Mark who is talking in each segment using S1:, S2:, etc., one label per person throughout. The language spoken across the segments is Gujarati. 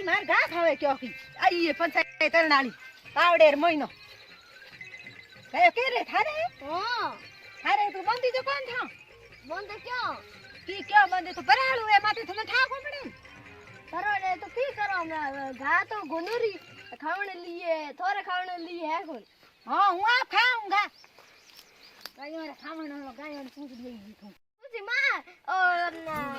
S1: मार घा खावे क्यों की आइए पंचायत तरनाली पावडेर महीनो कयो के रे थारे हां थारे तू बंदी तो कौन था बंद क्यों की क्यों बंदे तो बरालू है माथे थने ठाको पड़े करो रे तो की करो घा तो गुनुरी खाने लिए थोड़े खाने लिए है कौन हां हूं आप खाऊंगा गायों रे खावण गायों पूछ देगी तू तुझी मां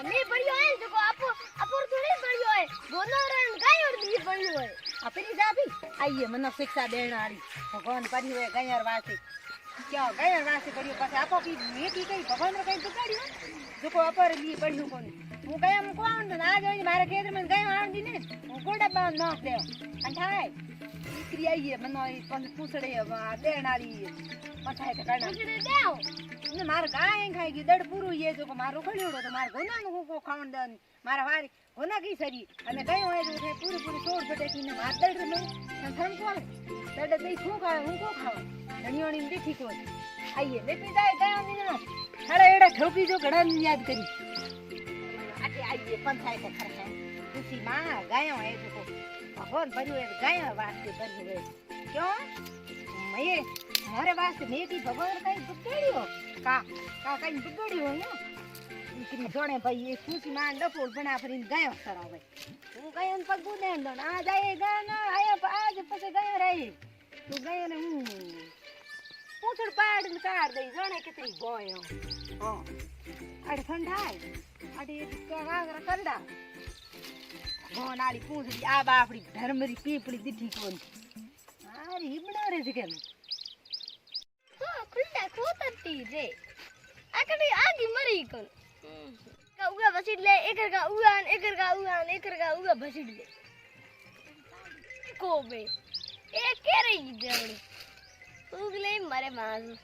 S1: मैं बढ़िया है जो आपो अपुर थोड़ी बढ़िया है गोनोरन गायों दी बढ़िया है अपनी जाबी आइए मनो शिक्षा देने वाली भगवान परी हुए गायों वास्ते क्या गायों वास्ते बढ़िया पास आपो की मैं की कई भगवान रे कई बिगाड़ियो जो को अपर लिए बढ़िया कोन હું ગાયમ કોણ તો આ જોઈ મારા ખેતરમાં ગાય આંડી ને હું ગોડા બાંધ નાખ દે અંઠાય દીકરી આઈએ મનો પણ પૂછડે દેણારી પછાય તે કાઢા પૂછડે દેવ ને માર ગાય ખાઈ ગઈ દડ પૂરું એ જો મારો ખળ્યોડો તો માર ગોનાનું હું કો ખાવણ દે મારા વારી ગોના કી સરી અને ગાય હોય તો પૂરી પૂરી છોડ છડેકી ને માર દડ મે થમ કોણ દડ દઈ શું ખાવે હું કો ખાવ ધણિયોની દીઠી કો આઈએ લેપી જાય ગાય ની ના ખડે એડા ઠોકી જો ઘડા યાદ કરી आइए पंचायत खर्च खुशी मां गायों है देखो भगवान भरियो है गायों वास्ते भरियो है क्यों मैं हमारे वास्ते मैं की भगवान कहीं बिगड़ियो का कहीं बिगड़ियो ना इतनी जोड़े भाई ये खुशी मां डपोल बना फरीन गायों सरावे હું ગાયોं પગું દે દો આ જાય ગા ના આયા આજ પછી ગાયો રહી તું ગાયો ને હું પૂછડ પાડ ને કાઢ દઈ જોણે કેટલી ગોયો હા અડ ઠંડાય अरे क्या करदा गोनाली पूंछड़ी आ बापड़ी धर्मरी पीपड़ी दिठी कोन अरे हिबड़ा रे जगन तो खुलता खोतती रे आकड़ी आगी मरी कोन का उगा बसीड ले एकर का उगान एकर का उगान एकर का उगा बसीड ले कोबे ए केरे देवड़ी उगले मारे माज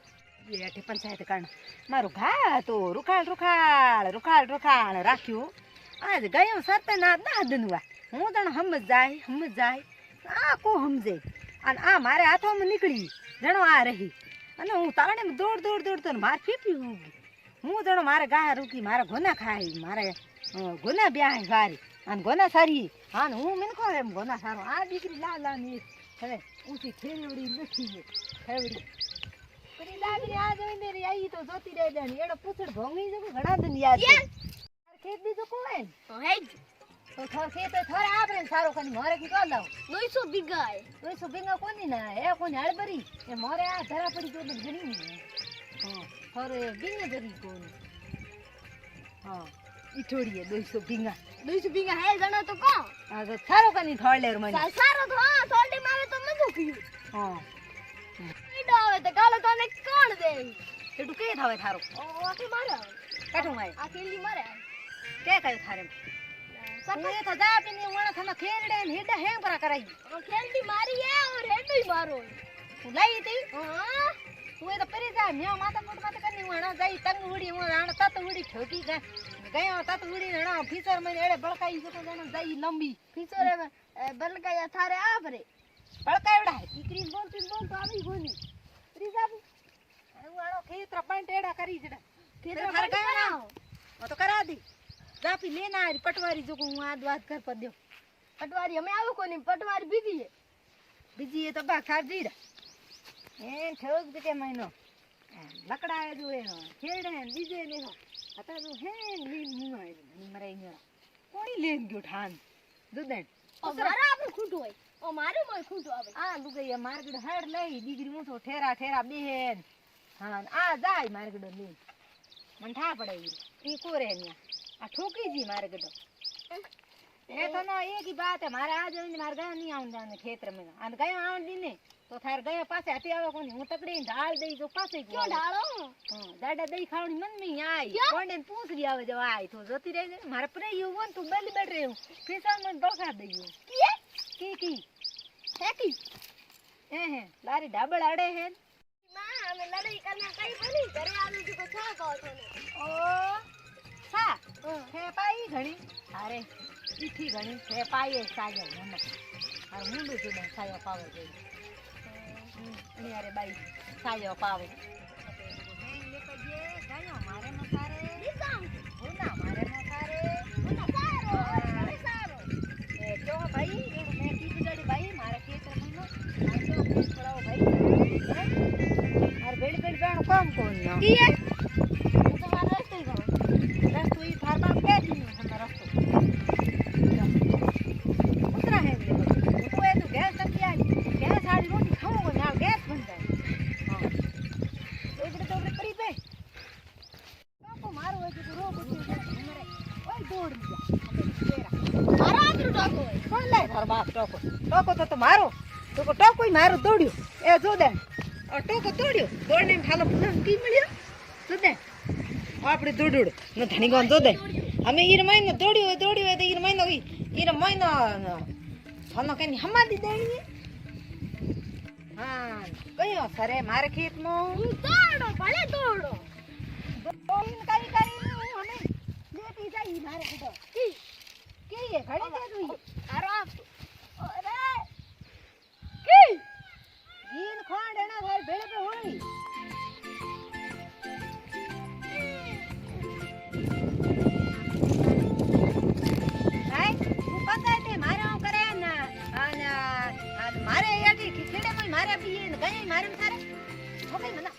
S1: ये अठे पंचायत करण मारो घा तो रुखाल रुखाल रुखाल रुखाल राख्यो आज गयो सतना दादनुआ હું તણ સમજ જાય આ કો સમજે અને આ મારે હાથોમાં નીકળી જણો આ રહી અને હું તાણે દોડ દોડ દોડ તો માર ફીફી ઉગી હું જણો મારે ગા રૂકી મારા ગોના ખાઈ મારે ગોના બ્યાહ વારી અને ગોના સારી હા હું મિનખો એમ ગોના સારો આ દીકરી લાલા ની હવે ઊંચી થેવડી નથી થેવડી પરી લાગરી આ જોઈને રે આઈ તો જોતી રહે દે એડો પૂછડ ભોંગી જો ઘણા દન યાદ ખેત બીજો કોણ તો હે તો થોર ખેત થોર આપણે સારો કની મોરે કી કો લાવ 200 બીઘા હે 200 બીઘા કોની ના હે કોની હળબરી એ મોરે આ ધરા પડી જો ગણી હા થોર બીઘા ધરી કોની હા ઈ છોડીએ 200 બીઘા હે જણા તો કો આ તો સારો કની થોડલેર મને સારો તો હા થોડલી મારે તો મજો કીધું હા આવે તો કાલે તને કોણ દે તું કે થાવે થારો ઓ આખી મારે કાઠું મારે આ કેલી મારે કે કઈ થારે સકને તો જા પીની વણ થને ખેરડે ને હેડા હેંગ પર કરાઈ ઓ ખેરડી મારી હે और હેડોઈ મારો તું લઈ તી હા તું એ તો પરી જા મ્યા માતા મોટ માતા કની વણ જાઈ તંગ ઉડી હું આણ તત ઉડી ઠોકી ગયો તત ઉડી ને ફીચર મને એડે બળકાઈ જતો જણ જાઈ લંબી ફીચર બળકાયા થારે આપરે બળકાયડા દીકરી બોલતી બોલ તો આવી ગોની રીજાબ હું આનો ખેતર પાંટેડા કરી જડા ખેતર ફરગાના ઓ તો કરા દી જાપી લેના આ પટવારી જો હું આ વાત કર પર દયો પટવારી અમે આવો કોની પટવારી બીજી એ તો બા ખાજીડા એ ઠોક દે કે મહિનો લકડા એ જો એ ખેડે બીજે ને आता जो है लीन मुंह है मरे इंगरा कोणी लेन गयो ठान दुदन ओ मारा आपन खूटो है ओ मारे मोय खूटो आवे आ लुगई मार्केट हेड लई डिग्री मुठो ठेरा ठेरा बेन हां आ जाय मार्केट ले मन ठा पड़े ई कोरे न्या आ ठोकी जी मार्केट ए तो ना एक ही बात है मारे आज मार गया नहीं आउं जाने खेत में आन गया आउं दी ने તો થાર ગયા પાસે હાથી આવે કોની હું તકડી ઢાળ દઈ જો પાસે
S2: ક્યો ઢાળો
S1: હા દાડા દઈ ખાવણી મન મી આઈ
S2: ક્યાં?
S1: કોને પૂછરી આવે જો આઈ તો જોતી રહેજે મારે પ્રેયું વન તું બેલી બેઠ રહ્યું ફેસાન મન બળખા દઈયો
S2: કી
S1: કી હે લારી ડાબળ આડે હે
S2: માં અમે લડાઈ કરને કઈ બની ઘરે આવી તો છા પાવ છો ને
S1: ઓ સા હે પાઈ ઘણી અરે ઈથી ઘણી હે પાઈ સાગર મમ્મા અરે મુંડું જોડે સાયો પાવે જોઈ અને અરે બાઈ સાયો પાવે મારે ન સારે ના મારે ન સારે એ જો ભાઈ એવું મેં કીધું જડી ભાઈ મારે ખેતર મહિનો આજો ખેત પડાવો ભાઈ મારે બેડી બેડી બેણ કામ કોણ ના
S2: કી હું તો મારો રસ્તો ગયો
S1: રસ્તો ઈ થાર બાપ કે દી મને રસ્તો ઉતરા હે લે તો એ તો ગેસ તકી આવી ગેસ આડી રોટી ખાવો કોઈ ના ગેસ બન જાય હા ઓબડે તો ઓબડે કરી બે કાકો મારો હોય તો રો બુતી મરે ઓય દોડ જા
S2: મારા આતરું ટાકો હોય
S1: કોણ લે તાર બાપ ટોકો તો મારો ટોકો ટોકોય મારો દોડ્યો એ જો દે આ ટોકો દોડ્યો દોડને ઠાલો પુનઃ કી મળ્યો જો દે આપણે દોડુડ ન ધણી ગોન જો દે અમે ઈર મહિનો દોડ્યો તો ઈર મહિનો સોનો કે હમા દી દેણી હા કયો સરે મારે ખેતમાં
S2: હું દોડો ભલે દોડો
S1: દોડીને કાઈ કરી અમે લેતી જાય મારે કીધો કી એ ઘડી દે તું
S2: મારો અરે
S1: કી ઈન ખોંડ એના થાય ભેળે પે હોળી હાય હું પતાય તે મારે હું કરે ને અને મારે એટી ખીચડે માં મારે પીએ ને ગઈ મારે સારે ઓકે મને